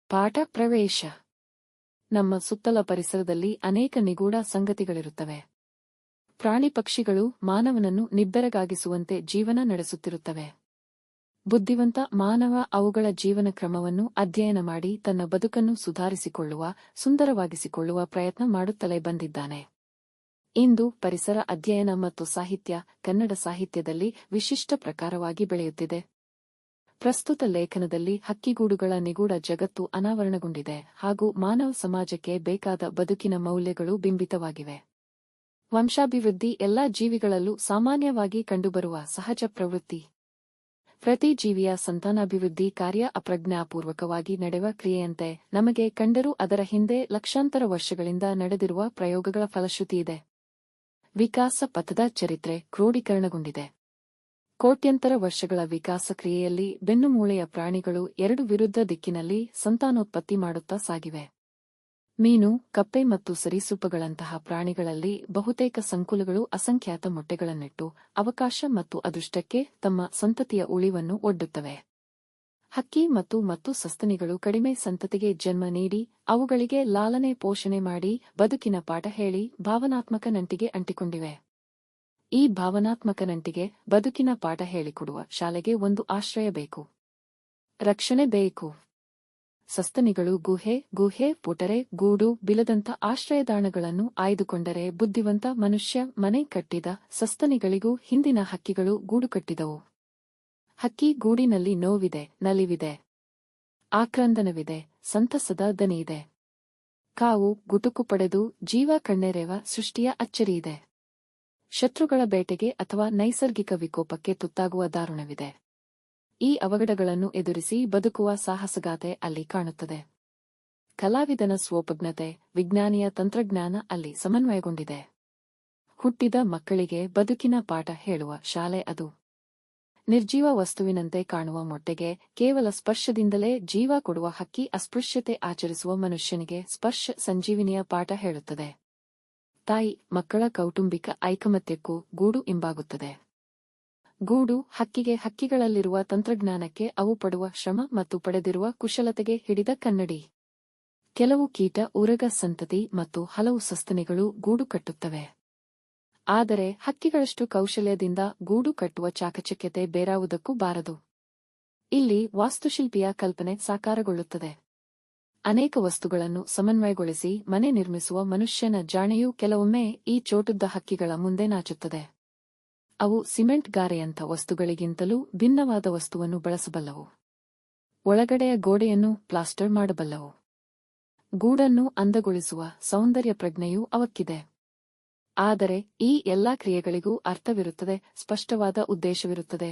ಪಾಠ ಪ್ರವೇಶ. ನಮ್ಮ ಸುತ್ತಲ ಪರಿಸರದಲ್ಲಿ ಅನೇಕ ನಿಗೂಢ ಸಂಗತಿಗಳಿರುತ್ತವೆ. ಪ್ರಾಣಿ ಪಕ್ಷಿಗಳು ಮಾನವನನ್ನು ನಿಬ್ಬೆರಗಾಗಿಸುವಂತೆ ಜೀವನ ನಡೆಸುತ್ತಿರುತ್ತವೆ. ಬುದ್ಧಿವಂತ ಮಾನವ ಅವುಗಳ ಜೀವನ ಕ್ರಮವನ್ನು ಅಧ್ಯಯನ ಮಾಡಿ ತನ್ನ ಬದುಕನ್ನು ಸುಧಾರಿಸಿಕೊಳ್ಳುವ, ಸುಂದರವಾಗಿಸಿಕೊಳ್ಳುವ ಪ್ರಯತ್ನ ಮಾಡುತ್ತಲೇ ಬಂದಿದ್ದಾನೆ. ಇಂದು ಪರಿಸರ ಅಧ್ಯಯನ ಮತ್ತು ಸಾಹಿತ್ಯ ಕನ್ನಡ ಸಾಹಿತ್ಯದಲ್ಲಿ ವಿಶಿಷ್ಟ ಪ್ರಕಾರವಾಗಿ ಬೆಳೆಯುತ್ತಿದೆ. ಪ್ರಸ್ತುತ ಲೇಖನದಲ್ಲಿ ಹಕ್ಕಿಗೂಡುಗಳ ನಿಗೂಢ ಜಗತ್ತು ಅನಾವರಣಗೊಂಡಿದೆ ಹಾಗೂ ಮಾನವ ಸಮಾಜಕ್ಕೆ ಬೇಕಾದ ಬದುಕಿನ ಮೌಲ್ಯಗಳು ಬಿಂಬಿತವಾಗಿವೆ. ವಂಶಾಭಿವೃದ್ಧಿ ಎಲ್ಲಾ ಜೀವಿಗಳಲ್ಲೂ ಸಾಮಾನ್ಯವಾಗಿ ಕಂಡುಬರುವ ಸಹಜ ಪ್ರವೃತ್ತಿ. ಪ್ರತಿ ಜೀವಿಯ ಸಂತಾನಾಭಿವೃದ್ಧಿ ಕಾರ್ಯ ಅಪ್ರಜ್ಞಾಪೂರ್ವಕವಾಗಿ ನಡೆವ ಕ್ರಿಯೆಯಂತೆ ನಮಗೆ ಕಂಡರೂ ಅದರ ಹಿಂದೆ ಲಕ್ಷಾಂತರ ವರ್ಷಗಳಿಂದ ನಡೆದಿರುವ ಪ್ರಯೋಗಗಳ ಫಲಶ್ರುತಿಯಿದೆ. ವಿಕಾಸ ಪಥದ ಚರಿತ್ರೆ ಕ್ರೋಢೀಕರಣಗೊಂಡಿದೆ. ಕೋಟ್ಯಂತರ ವರ್ಷಗಳ ವಿಕಾಸ ಕ್ರಿಯೆಯಲ್ಲಿ ಬೆನ್ನುಮೂಳೆಯ ಪ್ರಾಣಿಗಳು ಎರಡು ವಿರುದ್ಧ ದಿಕ್ಕಿನಲ್ಲಿ ಸಂತಾನೋತ್ಪತ್ತಿ ಮಾಡುತ್ತಾ ಸಾಗಿವೆ. ಮೀನು, ಕಪ್ಪೆ ಮತ್ತು ಸರೀಸೃಪಗಳಂತಹ ಪ್ರಾಣಿಗಳಲ್ಲಿ ಬಹುತೇಕ ಸಂಕುಲಗಳು ಅಸಂಖ್ಯಾತ ಮೊಟ್ಟೆಗಳನ್ನಿಟ್ಟು ಅವಕಾಶ ಮತ್ತು ಅದೃಷ್ಟಕ್ಕೆ ತಮ್ಮ ಸಂತತಿಯ ಉಳಿವನ್ನು ಒಡ್ಡುತ್ತವೆ. ಹಕ್ಕಿ ಮತ್ತು ಸಸ್ತನಿಗಳು ಕಡಿಮೆ ಸಂತತಿಗೆ ಜನ್ಮ ನೀಡಿ ಅವುಗಳಿಗೆ ಲಾಲನೆ ಪೋಷಣೆ ಮಾಡಿ ಬದುಕಿನ ಪಾಠ ಹೇಳಿ ಭಾವನಾತ್ಮಕ ನಂಟಿಗೆ ಅಂಟಿಕೊಂಡಿವೆ. ಈ ಭಾವನಾತ್ಮಕ ನಂಟಿಗೆ ಬದುಕಿನ ಪಾಠ ಹೇಳಿಕೊಡುವ ಶಾಲೆಗೆ ಒಂದು ಆಶ್ರಯ ಬೇಕು, ರಕ್ಷಣೆ ಬೇಕು. ಸಸ್ತನಿಗಳು ಗುಹೆ, ಪೊಟರೆ, ಗೂಡು, ಬಿಲದಂಥ ಆಶ್ರಯದಾಣಗಳನ್ನು ಆಯ್ದುಕೊಂಡರೆ ಬುದ್ಧಿವಂತ ಮನುಷ್ಯ ಮನೆ ಕಟ್ಟಿದ. ಸಸ್ತನಿಗಳಿಗೂ ಹಿಂದಿನ ಹಕ್ಕಿಗಳು ಗೂಡು ಕಟ್ಟಿದವು. ಹಕ್ಕಿ ಗೂಡಿನಲ್ಲಿ ನೋವಿದೆ, ನಲಿವಿದೆ, ಆಕ್ರಂದನವಿದೆ, ಸಂತಸದ ದನಿಯಿದೆ. ಕಾವು, ಗುಟುಕು ಪಡೆದು ಜೀವ ಕಣ್ಣೆರೆವ ಸೃಷ್ಟಿಯ ಅಚ್ಚರಿಯಿದೆ. ಶತ್ರುಗಳ ಬೇಟೆಗೆ ಅಥವಾ ನೈಸರ್ಗಿಕ ವಿಕೋಪಕ್ಕೆ ತುತ್ತಾಗುವ ದಾರುಣವಿದೆ. ಈ ಅವಘಡಗಳನ್ನು ಎದುರಿಸಿ ಬದುಕುವ ಸಾಹಸಗಾಥೆ ಅಲ್ಲಿ ಕಾಣುತ್ತದೆ. ಕಲಾವಿದನ ಸ್ವೋಪಜ್ಞತೆ, ವಿಜ್ಞಾನಿಯ ತಂತ್ರಜ್ಞಾನ ಅಲ್ಲಿ ಸಮನ್ವಯಗೊಂಡಿದೆ. ಹುಟ್ಟಿದ ಮಕ್ಕಳಿಗೆ ಬದುಕಿನ ಪಾಠ ಹೇಳುವ ಶಾಲೆ ಅದು. ನಿರ್ಜೀವ ವಸ್ತುವಿನಂತೆ ಕಾಣುವ ಮೊಟ್ಟೆಗೆ ಕೇವಲ ಸ್ಪರ್ಶದಿಂದಲೇ ಜೀವ ಕೊಡುವ ಹಕ್ಕಿ ಅಸ್ಪೃಶ್ಯತೆ ಆಚರಿಸುವ ಮನುಷ್ಯನಿಗೆ ಸ್ಪರ್ಶ ಸಂಜೀವಿನಿಯ ಪಾಠ ಹೇಳುತ್ತದೆ. ತಾಯಿ ಮಕ್ಕಳ ಕೌಟುಂಬಿಕ ಐಕಮತ್ಯಕ್ಕೂ ಗೂಡು ಇಂಬಾಗುತ್ತದೆ. ಗೂಡು ಹಕ್ಕಿಗೆ ಹಕ್ಕಿಗಳಲ್ಲಿರುವ ತಂತ್ರಜ್ಞಾನಕ್ಕೆ ಅವು ಪಡುವ ಶ್ರಮ ಮತ್ತು ಪಡೆದಿರುವ ಕುಶಲತೆಗೆ ಹಿಡಿದ ಕನ್ನಡಿ. ಕೆಲವು ಕೀಟ ಉರಗ ಸಂತತಿ ಮತ್ತು ಹಲವು ಸಸ್ತನಿಗಳು ಗೂಡು ಕಟ್ಟುತ್ತವೆ. ಆದರೆ ಹಕ್ಕಿಗಳಷ್ಟು ಕೌಶಲ್ಯದಿಂದ ಗೂಡು ಕಟ್ಟುವ ಚಾಕಚಕ್ಯತೆ ಬೇರಾವುದಕ್ಕೂ ಬಾರದು. ಇಲ್ಲಿ ವಾಸ್ತುಶಿಲ್ಪಿಯ ಕಲ್ಪನೆ ಸಾಕಾರಗೊಳ್ಳುತ್ತದೆ. ಅನೇಕ ವಸ್ತುಗಳನ್ನು ಸಮನ್ವಯಗೊಳಿಸಿ ಮನೆ ನಿರ್ಮಿಸುವ ಮನುಷ್ಯನ ಜಾಣೆಯೂ ಕೆಲವೊಮ್ಮೆ ಈ ಚೋಟುದ್ದ ಹಕ್ಕಿಗಳ ಮುಂದೆ ನಾಚುತ್ತದೆ. ಅವು ಸಿಮೆಂಟ್ ಗಾರೆಯಂಥ ವಸ್ತುಗಳಿಗಿಂತಲೂ ಭಿನ್ನವಾದ ವಸ್ತುವನ್ನು ಬಳಸಬಲ್ಲವು. ಒಳಗಡೆಯ ಗೋಡೆಯನ್ನು ಪ್ಲಾಸ್ಟರ್ ಮಾಡಬಲ್ಲವು. ಗೂಡನ್ನು ಅಂದಗೊಳಿಸುವ ಸೌಂದರ್ಯ ಪ್ರಜ್ಞೆಯೂ ಅವಕ್ಕಿದೆ. ಆದರೆ ಈ ಎಲ್ಲಾ ಕ್ರಿಯೆಗಳಿಗೂ ಅರ್ಥವಿರುತ್ತದೆ, ಸ್ಪಷ್ಟವಾದ ಉದ್ದೇಶವಿರುತ್ತದೆ.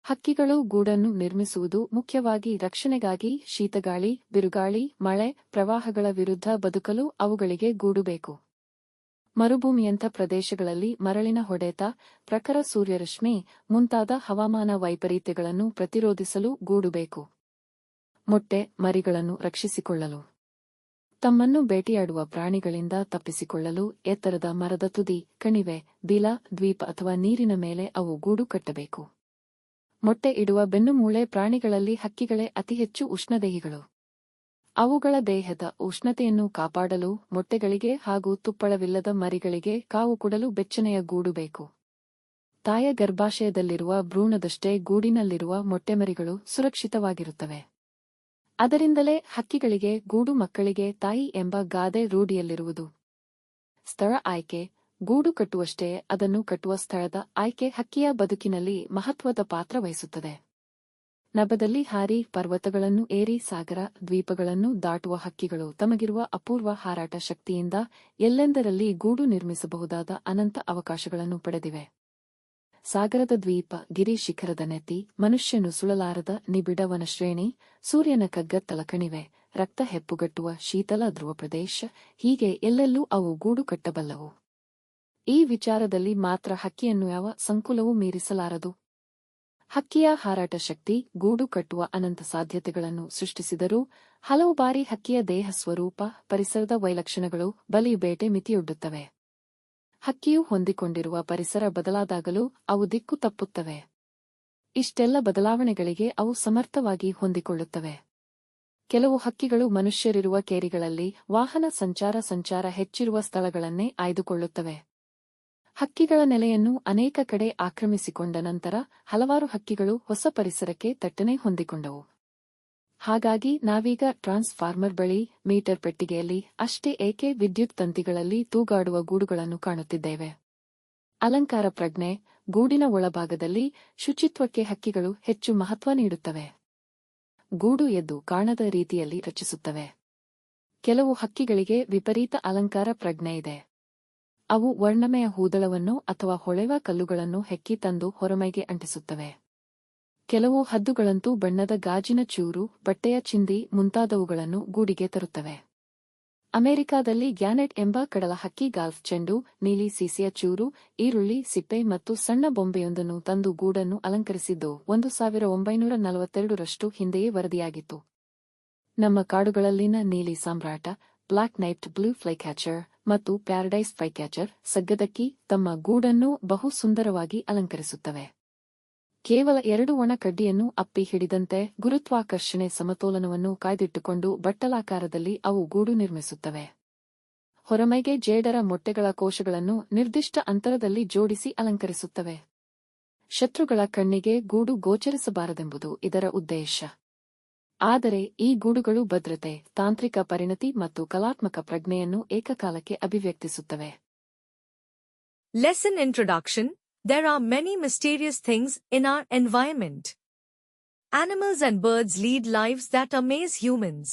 ಹಕ್ಕಿಗಳು ಗೂಡನ್ನು ನಿರ್ಮಿಸುವುದು ಮುಖ್ಯವಾಗಿ ರಕ್ಷಣೆಗಾಗಿ. ಶೀತಗಾಳಿ, ಬಿರುಗಾಳಿ, ಮಳೆ, ಪ್ರವಾಹಗಳ ವಿರುದ್ಧ ಬದುಕಲು ಅವುಗಳಿಗೆ ಗೂಡು ಬೇಕು. ಮರುಭೂಮಿಯಂಥ ಪ್ರದೇಶಗಳಲ್ಲಿ ಮರಳಿನ ಹೊಡೆತ, ಪ್ರಖರ ಸೂರ್ಯರಶ್ಮಿ ಮುಂತಾದ ಹವಾಮಾನ ವೈಪರೀತ್ಯಗಳನ್ನು ಪ್ರತಿರೋಧಿಸಲು ಗೂಡು ಬೇಕು. ಮೊಟ್ಟೆ ಮರಿಗಳನ್ನು ರಕ್ಷಿಸಿಕೊಳ್ಳಲು, ತಮ್ಮನ್ನು ಬೇಟೆಯಾಡುವ ಪ್ರಾಣಿಗಳಿಂದ ತಪ್ಪಿಸಿಕೊಳ್ಳಲು ಎತ್ತರದ ಮರದ ತುದಿ, ಕಣಿವೆ, ಬಿಲ, ದ್ವೀಪ ಅಥವಾ ನೀರಿನ ಮೇಲೆ ಅವು ಗೂಡು ಕಟ್ಟಬೇಕು. ಮೊಟ್ಟೆ ಇಡುವ ಬೆನ್ನುಮೂಳೆ ಪ್ರಾಣಿಗಳಲ್ಲಿ ಹಕ್ಕಿಗಳೇ ಅತಿ ಹೆಚ್ಚು ಉಷ್ಣದೇಹಿಗಳು. ಅವುಗಳ ದೇಹದ ಉಷ್ಣತೆಯನ್ನು ಕಾಪಾಡಲು ಮೊಟ್ಟೆಗಳಿಗೆ ಹಾಗೂ ತುಪ್ಪಳವಿಲ್ಲದ ಮರಿಗಳಿಗೆ ಕಾವು ಕೊಡಲು ಬೆಚ್ಚನೆಯ ಗೂಡು ಬೇಕು. ತಾಯ ಗರ್ಭಾಶಯದಲ್ಲಿರುವ ಭ್ರೂಣದಷ್ಟೇ ಗೂಡಿನಲ್ಲಿರುವ ಮೊಟ್ಟೆಮರಿಗಳು ಸುರಕ್ಷಿತವಾಗಿರುತ್ತವೆ. ಅದರಿಂದಲೇ ಹಕ್ಕಿಗಳಿಗೆ ಗೂಡು, ಮಕ್ಕಳಿಗೆ ತಾಯಿ ಎಂಬ ಗಾದೆ ರೂಢಿಯಲ್ಲಿರುವುದು. ಸ್ಥಳ ಆಯ್ಕೆ. ಗೂಡು ಕಟ್ಟುವಷ್ಟೇ ಅದನ್ನು ಕಟ್ಟುವ ಸ್ಥಳದ ಆಯ್ಕೆ ಹಕ್ಕಿಯ ಬದುಕಿನಲ್ಲಿ ಮಹತ್ವದ ಪಾತ್ರ ವಹಿಸುತ್ತದೆ. ನಭದಲ್ಲಿ ಹಾರಿ ಪರ್ವತಗಳನ್ನು ಏರಿ ಸಾಗರ, ದ್ವೀಪಗಳನ್ನು ದಾಟುವ ಹಕ್ಕಿಗಳು ತಮಗಿರುವ ಅಪೂರ್ವ ಹಾರಾಟ ಶಕ್ತಿಯಿಂದ ಎಲ್ಲೆಂದರಲ್ಲಿ ಗೂಡು ನಿರ್ಮಿಸಬಹುದಾದ ಅನಂತ ಅವಕಾಶಗಳನ್ನು ಪಡೆದಿವೆ. ಸಾಗರದ ದ್ವೀಪ, ಗಿರಿ ಶಿಖರದ ನೆತ್ತಿ, ಮನುಷ್ಯನು ಸುಳಲಾರದ ನಿಬಿಡ ವನಶ್ರೇಣಿ, ಸೂರ್ಯನ ಕಗ್ಗತ್ತಲ ಕಣಿವೆ, ರಕ್ತ ಹೆಪ್ಪುಗಟ್ಟುವ ಶೀತಲ ಧ್ರುವ ಪ್ರದೇಶ, ಹೀಗೆ ಎಲ್ಲೆಲ್ಲೂ ಅವು ಗೂಡು ಕಟ್ಟಬಲ್ಲವು. ಈ ವಿಚಾರದಲ್ಲಿ ಮಾತ್ರ ಹಕ್ಕಿಯನ್ನು ಯಾವ ಸಂಕುಲವೂ ಮೀರಿಸಲಾರದು. ಹಕ್ಕಿಯ ಹಾರಾಟ ಶಕ್ತಿ ಗೂಡು ಕಟ್ಟುವ ಅನಂತ ಸಾಧ್ಯತೆಗಳನ್ನು ಸೃಷ್ಟಿಸಿದರೂ ಹಲವು ಬಾರಿ ಹಕ್ಕಿಯ ದೇಹ ಸ್ವರೂಪ, ಪರಿಸರದ ವೈಲಕ್ಷಣಗಳು ಬಲಿ ಬೇಟೆ ಮಿತಿಯೊಡ್ಡುತ್ತವೆ. ಹಕ್ಕಿಯು ಹೊಂದಿಕೊಂಡಿರುವ ಪರಿಸರ ಬದಲಾದಾಗಲೂ ಅವು ದಿಕ್ಕು ತಪ್ಪುತ್ತವೆ. ಇಷ್ಟೆಲ್ಲ ಬದಲಾವಣೆಗಳಿಗೆ ಅವು ಸಮರ್ಥವಾಗಿ ಹೊಂದಿಕೊಳ್ಳುತ್ತವೆ. ಕೆಲವು ಹಕ್ಕಿಗಳು ಮನುಷ್ಯರಿರುವ ಕೇರಿಗಳಲ್ಲಿ ವಾಹನ ಸಂಚಾರ ಹೆಚ್ಚಿರುವ ಸ್ಥಳಗಳನ್ನೇ ಆಯ್ದುಕೊಳ್ಳುತ್ತವೆ. ಹಕ್ಕಿಗಳ ನೆಲೆಯನ್ನು ಅನೇಕ ಕಡೆ ಆಕ್ರಮಿಸಿಕೊಂಡ ನಂತರ ಹಲವಾರು ಹಕ್ಕಿಗಳು ಹೊಸ ಪರಿಸರಕ್ಕೆ ತಟ್ಟನೆ ಹೊಂದಿಕೊಂಡವು. ಹಾಗಾಗಿ ನಾವೀಗ ಟ್ರಾನ್ಸ್ಫಾರ್ಮರ್ ಬಳಿ ಮೀಟರ್ ಪೆಟ್ಟಿಗೆಯಲ್ಲಿ ಅಷ್ಟೇ ಏಕೆ ವಿದ್ಯುತ್ ತಂತಿಗಳಲ್ಲಿ ತೂಗಾಡುವ ಗೂಡುಗಳನ್ನು ಕಾಣುತ್ತಿದ್ದೇವೆ. ಅಲಂಕಾರ ಪ್ರಜ್ಞೆ. ಗೂಡಿನ ಒಳಭಾಗದಲ್ಲಿ ಶುಚಿತ್ವಕ್ಕೆ ಹಕ್ಕಿಗಳು ಹೆಚ್ಚು ಮಹತ್ವ ನೀಡುತ್ತವೆ. ಗೂಡು ಎದ್ದು ಕಾಣದ ರೀತಿಯಲ್ಲಿ ರಚಿಸುತ್ತವೆ. ಕೆಲವು ಹಕ್ಕಿಗಳಿಗೆ ವಿಪರೀತ ಅಲಂಕಾರ ಪ್ರಜ್ಞೆ ಇದೆ. ಅವು ವರ್ಣಮಯ ಹೂದಳವನ್ನು ಅಥವಾ ಹೊಳೆವ ಕಲ್ಲುಗಳನ್ನು ಹೆಕ್ಕಿ ತಂದು ಹೊರಮೈಗೆ ಅಂಟಿಸುತ್ತವೆ. ಕೆಲವು ಹದ್ದುಗಳಂತೂ ಬಣ್ಣದ ಗಾಜಿನ ಚೂರು, ಬಟ್ಟೆಯ ಚಿಂದಿ ಮುಂತಾದವುಗಳನ್ನು ಗೂಡಿಗೆ ತರುತ್ತವೆ. ಅಮೆರಿಕಾದಲ್ಲಿ ಗ್ಯಾನೆಟ್ ಎಂಬ ಕಡಲ ಹಕ್ಕಿ ಗಾಲ್ಫ್ ಚೆಂಡು, ನೀಲಿ ಸೀಸೆಯ ಚೂರು, ಈರುಳ್ಳಿ ಸಿಪ್ಪೆ ಮತ್ತು ಸಣ್ಣ ಬೊಂಬೆಯೊಂದನ್ನು ತಂದು ಗೂಡನ್ನು ಅಲಂಕರಿಸಿದ್ದು 1942ರಷ್ಟು ಹಿಂದೆಯೇ ವರದಿಯಾಗಿತ್ತು. ನಮ್ಮ ಕಾಡುಗಳಲ್ಲಿನ ನೀಲಿ ಸಾಮ್ರಾಟ, ಬ್ಲಾಕ್ ನೈಟ್ ಬ್ಲೂ ಫ್ಲೈಕ್ಯಾಚರ್ ಮತ್ತು ಪ್ಯಾರಡೈಸ್ ಫ್ಲೈಕ್ಯಾಚರ್ ಸಗ್ಗದಕ್ಕಿ ತಮ್ಮ ಗೂಡನ್ನು ಬಹು ಸುಂದರವಾಗಿ ಅಲಂಕರಿಸುತ್ತವೆ. ಕೇವಲ 2 ಒಣ ಕಡ್ಡಿಯನ್ನು ಅಪ್ಪಿ ಹಿಡಿದಂತೆ ಗುರುತ್ವಾಕರ್ಷಣೆ ಸಮತೋಲನವನ್ನು ಕಾಯ್ದಿಟ್ಟುಕೊಂಡು ಬಟ್ಟಲಾಕಾರದಲ್ಲಿ ಅವು ಗೂಡು ನಿರ್ಮಿಸುತ್ತವೆ. ಹೊರಮೈಗೆ ಜೇಡರ ಮೊಟ್ಟೆಗಳ ಕೋಶಗಳನ್ನು ನಿರ್ದಿಷ್ಟ ಅಂತರದಲ್ಲಿ ಜೋಡಿಸಿ ಅಲಂಕರಿಸುತ್ತವೆ. ಶತ್ರುಗಳ ಕಣ್ಣಿಗೆ ಗೂಡು ಗೋಚರಿಸಬಾರದೆಂಬುದು ಇದರ ಉದ್ದೇಶ. ಆದರೆ ಈ ಗೂಡುಗಳು ಭದ್ರತೆ, ತಾಂತ್ರಿಕ ಪರಿಣತಿ ಮತ್ತು ಕಲಾತ್ಮಕ ಪ್ರಜ್ಞೆಯನ್ನು ಏಕಕಾಲಕ್ಕೆ ಅಭಿವ್ಯಕ್ತಿಸುತ್ತವೆ. Lesson Introduction. There are many mysterious things in our environment. Animals and birds lead lives that amaze humans.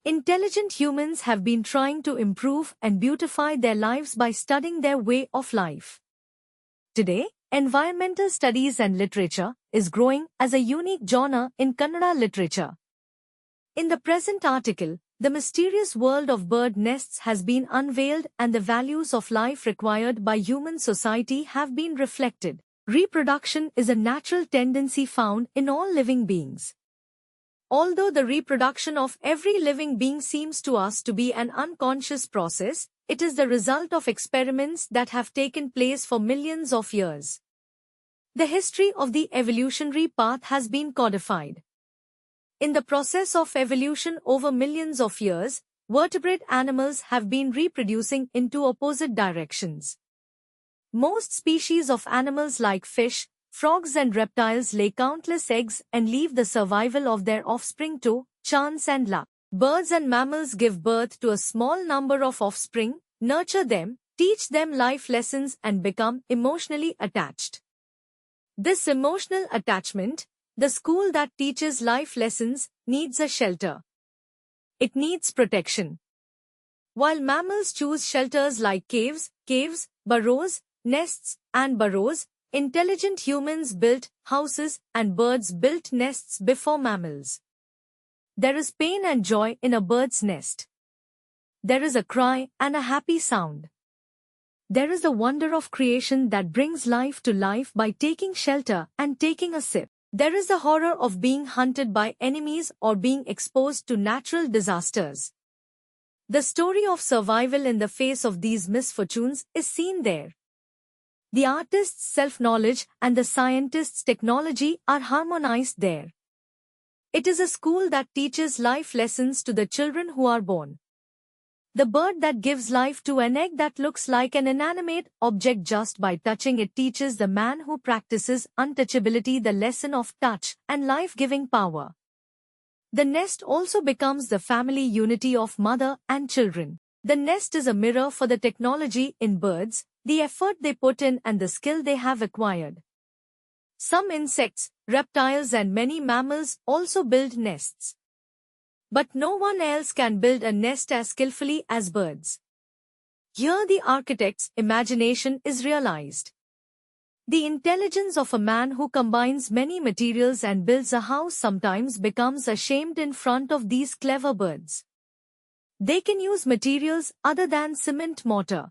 Intelligent humans have been trying to improve and beautify their lives by studying their way of life. Today, environmental studies and literature is growing as a unique genre in Kannada literature. In the present article, the mysterious world of bird nests has been unveiled and the values of life required by human society have been reflected. Reproduction is a natural tendency found in all living beings. Although the reproduction of every living being seems to us to be an unconscious process, it is the result of experiments that have taken place for millions of years. The history of the evolutionary path has been codified. In the process of evolution over millions of years, vertebrate animals have been reproducing in 2 opposite directions. Most species of animals like fish, frogs and reptiles lay countless eggs and leave the survival of their offspring to chance and luck. Birds and mammals give birth to a small number of offspring, nurture them, teach them life lessons and become emotionally attached. This emotional attachment, the school that teaches life lessons, needs a shelter. It needs protection. While mammals choose shelters like caves, burrows, nests, and burrows, intelligent humans built houses and birds built nests before mammals. There is pain and joy in a bird's nest. There is a cry and a happy sound. There is the wonder of creation that brings life to life by taking shelter and taking a sip. There is the horror of being hunted by enemies or being exposed to natural disasters. The story of survival in the face of these misfortunes is seen there. The artist's self-knowledge and the scientist's technology are harmonized there. It is a school that teaches life lessons to the children who are born. The bird that gives life to an egg that looks like an inanimate object just by touching it teaches the man who practices untouchability the lesson of touch and life-giving power. The nest also becomes the family unity of mother and children. The nest is a mirror for the technology in birds, the effort they put in and the skill they have acquired. Some insects, reptiles and many mammals also build nests. But no one else can build a nest as skillfully as birds. Here the architect's imagination is realized. The intelligence of a man who combines many materials and builds a house sometimes becomes ashamed in front of these clever birds. They can use materials other than cement mortar.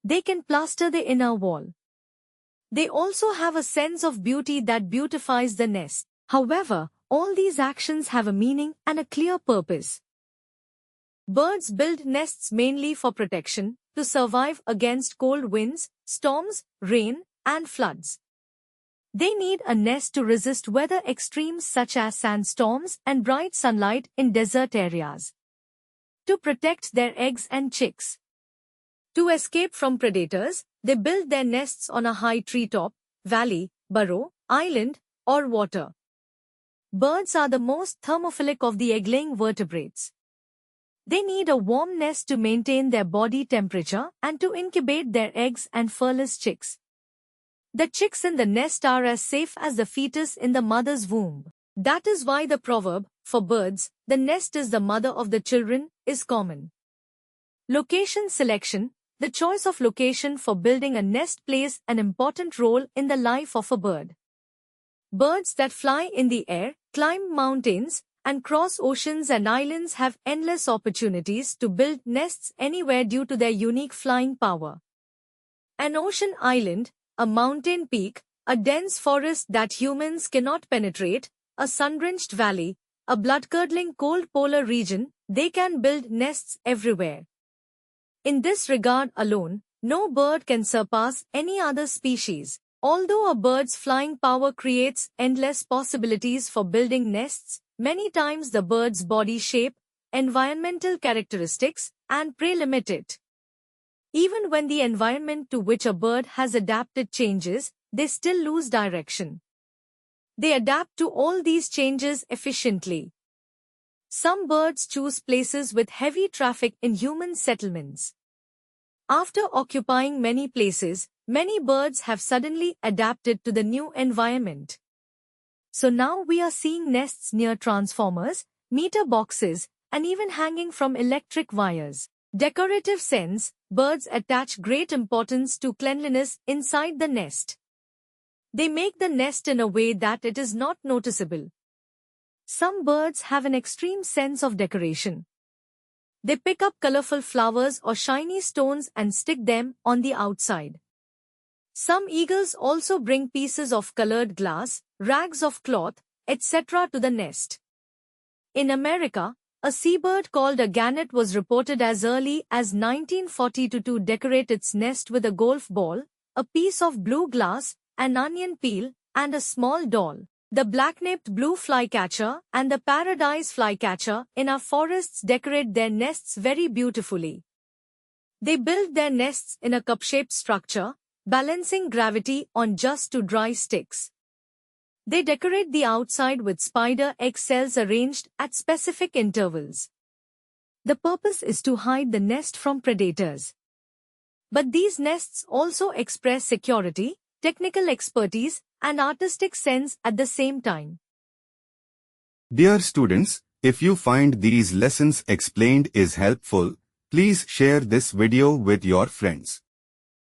They can plaster the inner wall. They also have a sense of beauty that beautifies the nest. However, all these actions have a meaning and a clear purpose. Birds build nests mainly for protection, to survive against cold winds, storms, rain, and floods. They need a nest to resist weather extremes such as sandstorms and bright sunlight in desert areas. To protect their eggs and chicks. To escape from predators, they build their nests on a high treetop, valley, burrow, island, or water. Birds are the most thermophilic of the egg-laying vertebrates. They need a warm nest to maintain their body temperature and to incubate their eggs and furless chicks. The chicks in the nest are as safe as the fetus in the mother's womb. That is why the proverb, for birds, the nest is the mother of the children, is common. Location selection. The choice of location for building a nest plays an important role in the life of a bird. Birds that fly in the air, climb mountains, and cross oceans and islands have endless opportunities to build nests anywhere due to their unique flying power. An ocean island, a mountain peak, a dense forest that humans cannot penetrate, a sun-drenched valley, a blood-curdling cold polar region, they can build nests everywhere. In this regard alone, no bird can surpass any other species. Although a bird's flying power creates endless possibilities for building nests, many times the bird's body shape, environmental characteristics, and prey limit it. Even when the environment to which a bird has adapted changes, they still lose direction. They adapt to all these changes efficiently. Some birds choose places with heavy traffic in human settlements. After occupying many places, many birds have suddenly adapted to the new environment. So now we are seeing nests near transformers, meter boxes, and even hanging from electric wires. Decorative sense, birds attach great importance to cleanliness inside the nest. They make the nest in a way that it is not noticeable. Some birds have an extreme sense of decoration. They pick up colorful flowers or shiny stones and stick them on the outside. Some eagles also bring pieces of colored glass, rags of cloth, etc. to the nest. In America, a seabird called a gannet was reported as early as 1942 to decorate its nest with a golf ball, a piece of blue glass, an onion peel, and a small doll. The black-naped blue flycatcher and the paradise flycatcher in our forests decorate their nests very beautifully. They build their nests in a cup-shaped structure, balancing gravity on just two dry sticks. They decorate the outside with spider egg cells arranged at specific intervals. The purpose is to hide the nest from predators. But these nests also express security, technical expertise, and artistic sense at the same time. Dear students, if you find these lessons explained is helpful, please share this video with your friends.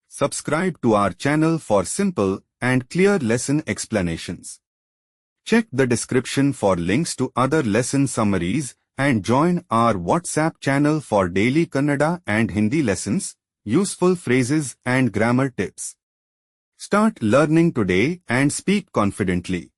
Subscribe to our channel for simple and clear lesson explanations. Check the description for links to other lesson summaries and join our WhatsApp channel for daily Kannada and Hindi lessons, useful phrases and grammar tips. Start learning today and speak confidently.